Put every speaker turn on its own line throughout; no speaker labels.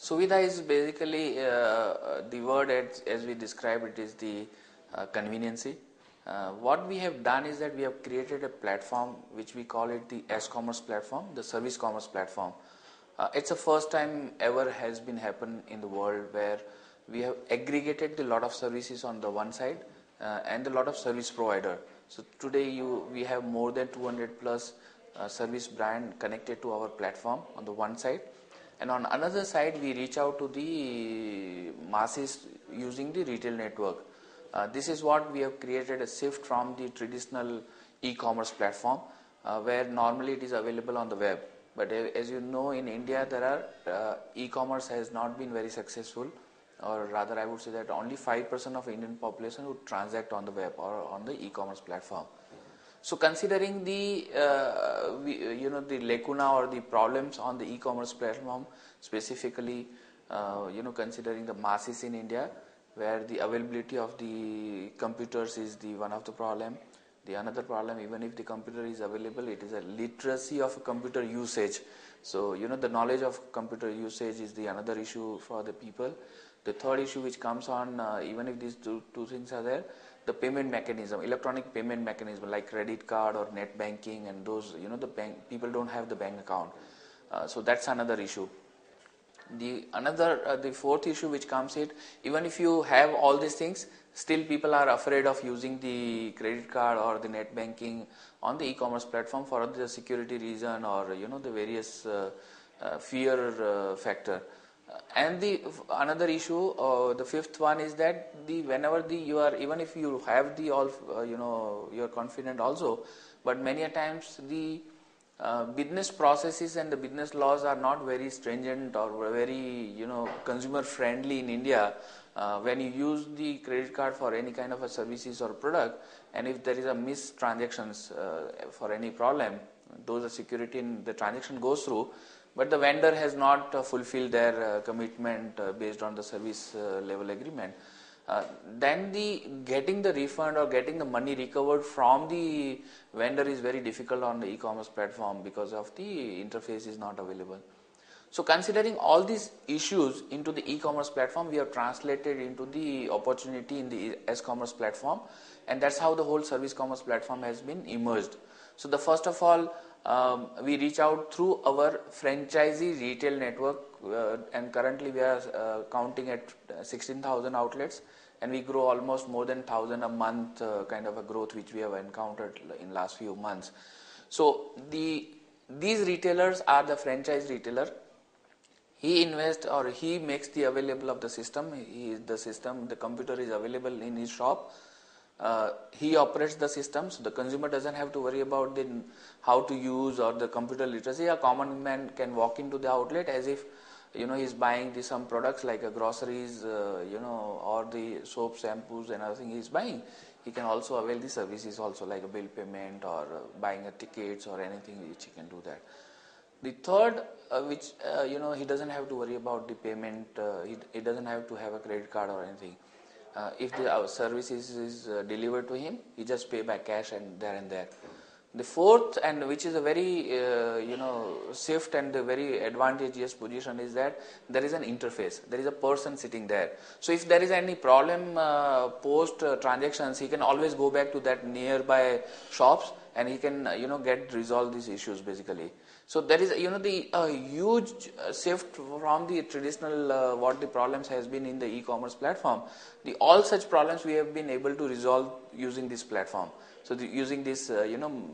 Suvidha is basically the word as we describe it is the conveniency. What we have done is that we have created a platform which we call it the S-commerce platform, the service commerce platform. It's the first time ever has been happen in the world where we have aggregated a lot of services on the one side and a lot of service provider. So today we have more than 200 plus service brand connected to our platform on the one side. And on another side, we reach out to the masses using the retail network. This is what we have created a shift from the traditional e-commerce platform where normally it is available on the web. But as you know, in India, there are e-commerce has not been very successful, or rather I would say that only 5% of Indian population would transact on the web or on the e-commerce platform. So considering the the lacuna or the problems on the e-commerce platform, specifically considering the masses in India, where the availability of the computers is the one of the problem. The another problem, even if the computer is available, it is a literacy of computer usage. So the knowledge of computer usage is the another issue for the people. The third issue which comes on, even if these two things are there, the payment mechanism, electronic payment mechanism like credit card or net banking, and those the bank people don't have the bank account, so that's another issue. The fourth issue which comes in, even if you have all these things, still people are afraid of using the credit card or the net banking on the e-commerce platform for the security reason or the various fear factor. And the another issue, the fifth one is that whenever you are, even if you have the all you are confident also, but many a times the business processes and the business laws are not very stringent or very consumer friendly in India. When you use the credit card for any kind of a services or product, and if there is a missed transactions for any problem, those are security in the transaction goes through, but the vendor has not fulfilled their commitment based on the service level agreement, then getting the refund or getting the money recovered from the vendor is very difficult on the e-commerce platform because of the interface is not available. So considering all these issues into the e-commerce platform, we have translated into the opportunity in the S-commerce platform, and that's how the whole service commerce platform has been emerged. So the first of all, we reach out through our franchisee retail network, and currently we are counting at 16,000 outlets, and we grow almost more than 1,000 a month kind of a growth which we have encountered in last few months. So these retailers are the franchise retailer. He invests or he makes the available of the system. The computer is available in his shop. He operates the system, so the consumer doesn't have to worry about how to use or the computer literacy. A common man can walk into the outlet as if he's buying some products like groceries, or the soap, shampoos, and other thing he's buying. He can also avail the services also like a bill payment or buying a tickets or anything which he can do that. The third, which he doesn't have to worry about the payment. He doesn't have to have a credit card or anything. If our services is delivered to him, he just pay by cash and there. The fourth, and which is a very shift and a very advantageous position, is that there is an interface. There is a person sitting there. So if there is any problem post transactions, he can always go back to that nearby shops and he can get resolve these issues basically. So there is the huge shift from the traditional what the problems has been in the e-commerce platform. All such problems we have been able to resolve using this platform. So using this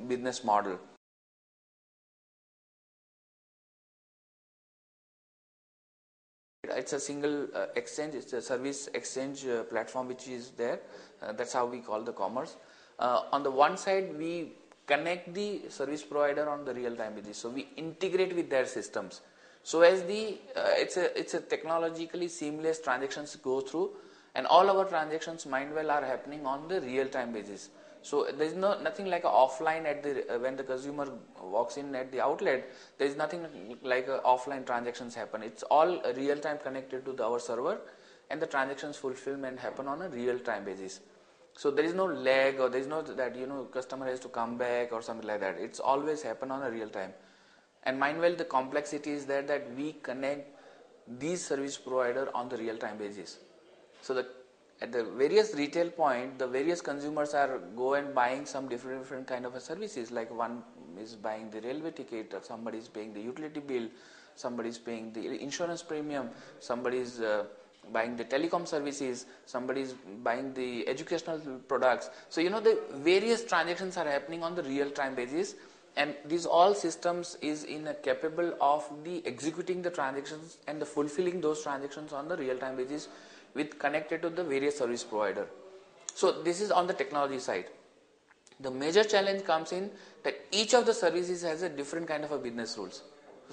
business model. It's a single exchange. It's a service exchange platform which is there. That's how we call the commerce. On the one side, we connect the service provider on the real-time basis. So we integrate with their systems. So as it's a technologically seamless transactions go through, and all our transactions mindwell are happening on the real-time basis. So there is nothing like a offline when the consumer walks in at the outlet. There is nothing like offline transactions happen. It's all real-time connected to our server, and the transactions fulfillment happen on a real-time basis. So there is no lag, or there is no that customer has to come back or something like that. It's always happen on a real time. And meanwhile, the complexity is there that we connect these service provider on the real time basis. So at the various retail point, the various consumers are go and buying some different kind of services. Like one is buying the railway ticket, or somebody is paying the utility bill, somebody is paying the insurance premium, somebody is buying the telecom services, somebody is buying the educational products. So the various transactions are happening on the real time basis, and these all systems is capable of the executing the transactions and the fulfilling those transactions on the real time basis with connected to the various service provider. So this is on the technology side. The major challenge comes in that each of the services has a different kind of a business rules.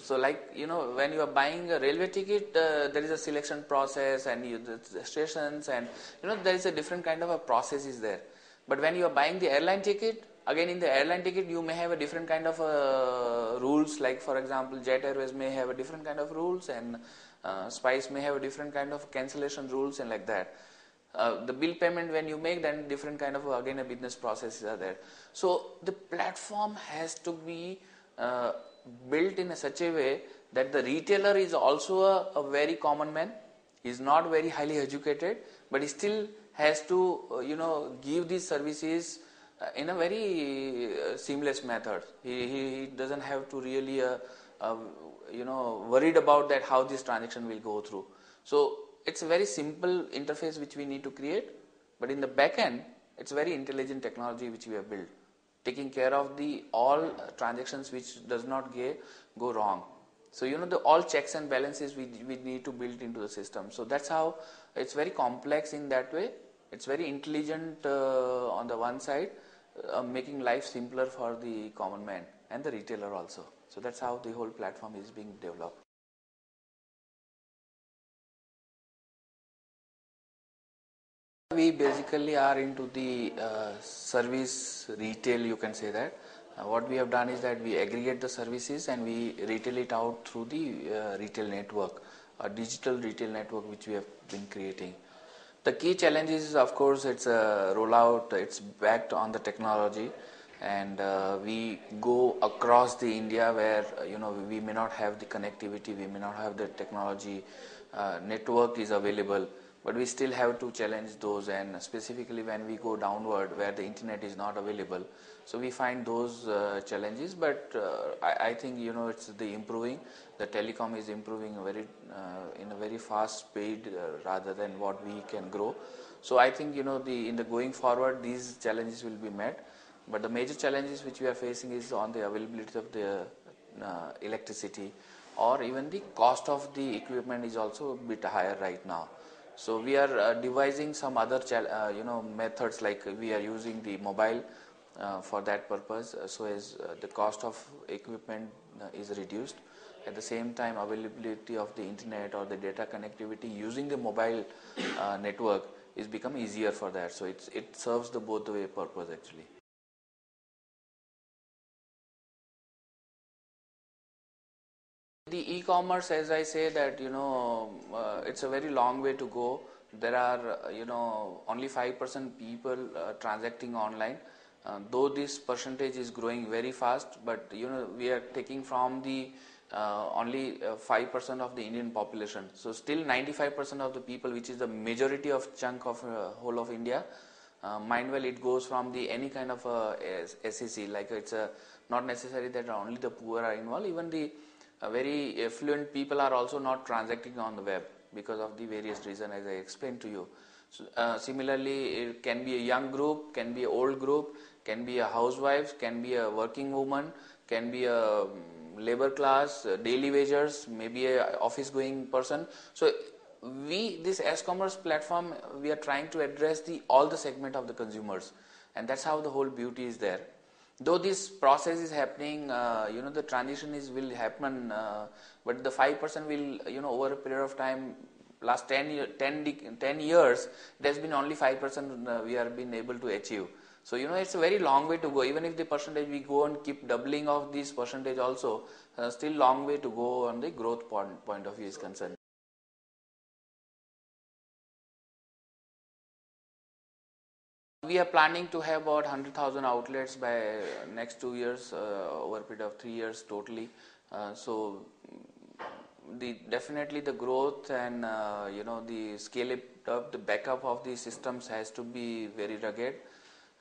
So like when you are buying a railway ticket, there is a selection process and the stations, and there is a different kind of a process is there. But when you are buying the airline ticket, again in the airline ticket you may have a different kind of rules. Like for example, Jet Airways may have a different kind of rules, and Spice may have a different kind of cancellation rules, and like that. The bill payment when you make, then different kind of again a business processes are there. So the platform has to be built in such a way that the retailer is also a very common man. He is not very highly educated, but he still has to give these services in a very seamless method. He doesn't have to really worried about that how this transaction will go through. So it's a very simple interface which we need to create, but in the back end it's very intelligent technology which we have built, taking care of the all transactions which does not go wrong. So the all checks and balances we need to build into the system. So that's how it's very complex in that way. It's very intelligent on the one side, making life simpler for the common man and the retailer also. So that's how the whole platform is being developed. We basically are into the service retail, you can say that. What we have done is that we aggregate the services and we retail it out through the retail network, a digital retail network which we have been creating. The key challenge is, of course, it's a rollout, it's backed on the technology, and we go across the India where we may not have the connectivity, we may not have the technology, network is available, but we still have to challenge those, and specifically when we go downward where the internet is not available, so we find those challenges. But I think it's the improving. The telecom is improving in a very fast speed rather than what we can grow. So I think in the going forward these challenges will be met. But the major challenges which we are facing is on the availability of the electricity, or even the cost of the equipment is also a bit higher right now. So we are devising some other methods, like we are using the mobile for that purpose, so as the cost of equipment is reduced. At the same time, availability of the internet or the data connectivity using the mobile network is become easier for that. So it serves the both way purpose actually. The e-commerce, as I say that it's a very long way to go. There are only 5% people transacting online. Though this percentage is growing very fast, but we are taking from the only 5% of the Indian population. So still 95% of the people, which is the majority of chunk of whole of India, mind well, it goes from the any kind of SEC. Like it's not necessary that only the poor are involved. Even the very affluent people are also not transacting on the web because of the various reasons, as I explained to you. So, similarly, it can be a young group, can be an old group, can be a housewife, can be a working woman, can be a labor class, daily wagers, maybe a office going person. So this e-commerce platform, we are trying to address all the segment of the consumers, and that's how the whole beauty is there. Though this process is happening, the transition will happen, but the 5% will, over a period of time, last 10 years, it has been only 5% we have been able to achieve. So, it's a very long way to go. Even if the percentage we go and keep doubling of this percentage also, still long way to go on the growth point of view is concerned. We are planning to have about 100,000 outlets by next 2 years, over a period of 3 years totally. So definitely the growth and the scale up, the backup of the systems has to be very rugged.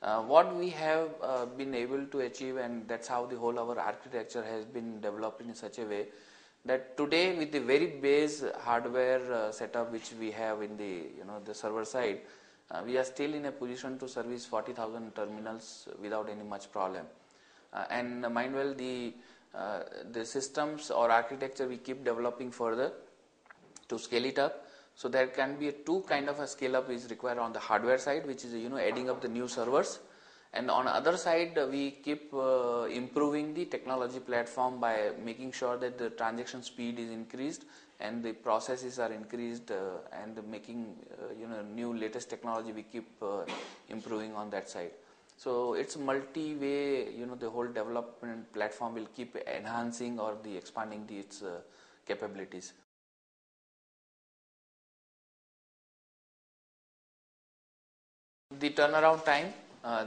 What we have been able to achieve, and that's how the whole our architecture has been developed in such a way that today with the very base hardware setup which we have in the the server side, we are still in a position to service 40,000 terminals without any much problem. And mind well, the systems or architecture we keep developing further to scale it up. So there can be two kind of a scale up is required on the hardware side, which is adding up the new servers, and on the other side we keep improving the technology platform by making sure that the transaction speed is increased and the processes are increased, and making new latest technology we keep improving on that side. So it's multi-way, the whole development platform will keep enhancing or expanding its capabilities. The turnaround time,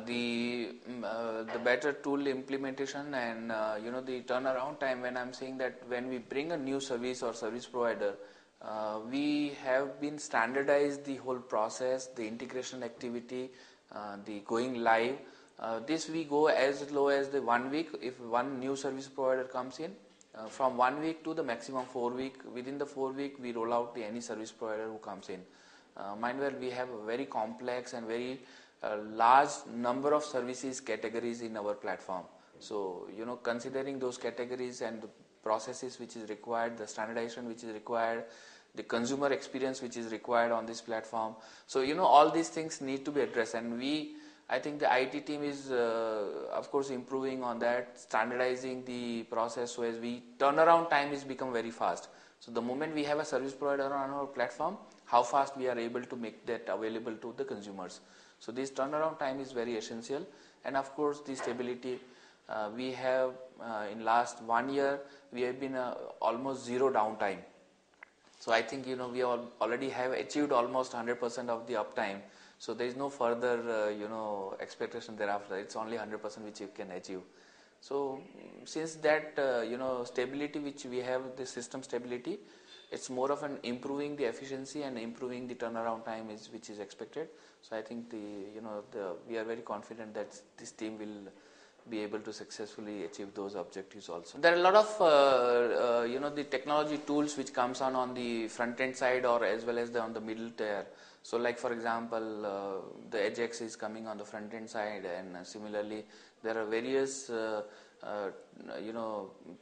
the better tool implementation, and the turnaround time. When I'm saying that when we bring a new service or service provider, we have been standardized the whole process, the integration activity, the going live. This we go as low as the 1 week. If one new service provider comes in, from 1 week to the maximum 4 week. Within the 4 week, we roll out any service provider who comes in. Mind well, we have a very complex and very large number of services categories in our platform. So considering those categories and the processes which is required, the standardization which is required, the consumer experience which is required on this platform. So all these things need to be addressed, and I think the IT team is of course improving on that, standardizing the process so as turnaround time is become very fast. So the moment we have a service provider on our platform, how fast we are able to make that available to the consumers. So this turnaround time is very essential, and of course the stability. We have in last 1 year we have been almost zero downtime. So I think we already have achieved almost 100% of the uptime. So there is no further expectation thereafter. It's only 100% which you can achieve. So since that stability which we have, the system stability, it's more of an improving the efficiency and improving the turnaround time which is expected. So I think we are very confident that this team will be able to successfully achieve those objectives also. There are a lot of the technology tools which comes on the front end side or as well as on the middle tier. So like for example, the Ajax is coming on the front end side, and similarly there are various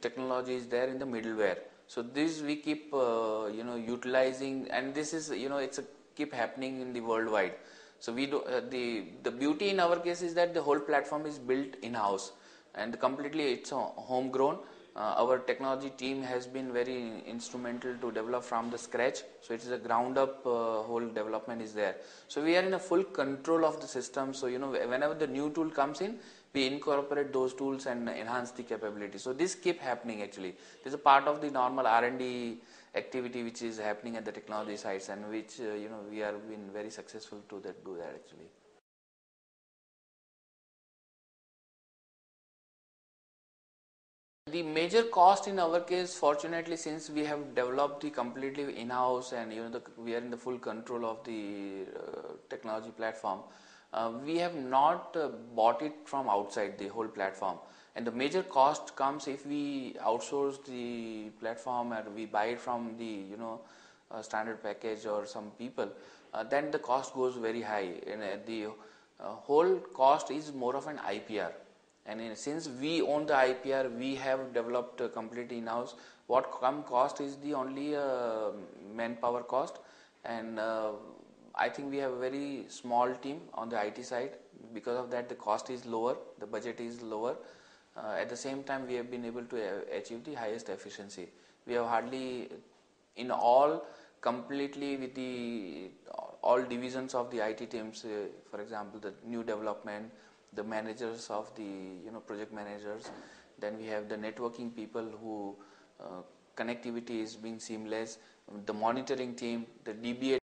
technologies there in the middleware. So this we keep utilizing, and this is it's keep happening in the worldwide. So we do the beauty in our case is that the whole platform is built in house and completely it's homegrown. Our technology team has been very instrumental to develop from the scratch. So it is a ground up whole development is there. So we are in a full control of the system. So whenever the new tool comes in, we incorporate those tools and enhance the capability. So this keep happening actually. This is a part of the normal R&D activity which is happening at the technology sites, and which we have been very successful to do that actually. The major cost in our case, fortunately, since we have developed the completely in-house and we are in the full control of the technology platform, we have not bought it from outside the whole platform. And the major cost comes if we outsource the platform or we buy it from the standard package or some people, then the cost goes very high. And the whole cost is more of an IPR. And since we own the IPR, we have developed completely in-house. What cost is the only manpower cost, and I think we have a very small team on the IT side. Because of that, the cost is lower, the budget is lower. At the same time, we have been able to achieve the highest efficiency. We have hardly in all completely with all divisions of the IT teams, for example, the new development, the managers of the project managers, then we have the networking people who connectivity is being seamless, the monitoring team, the DBA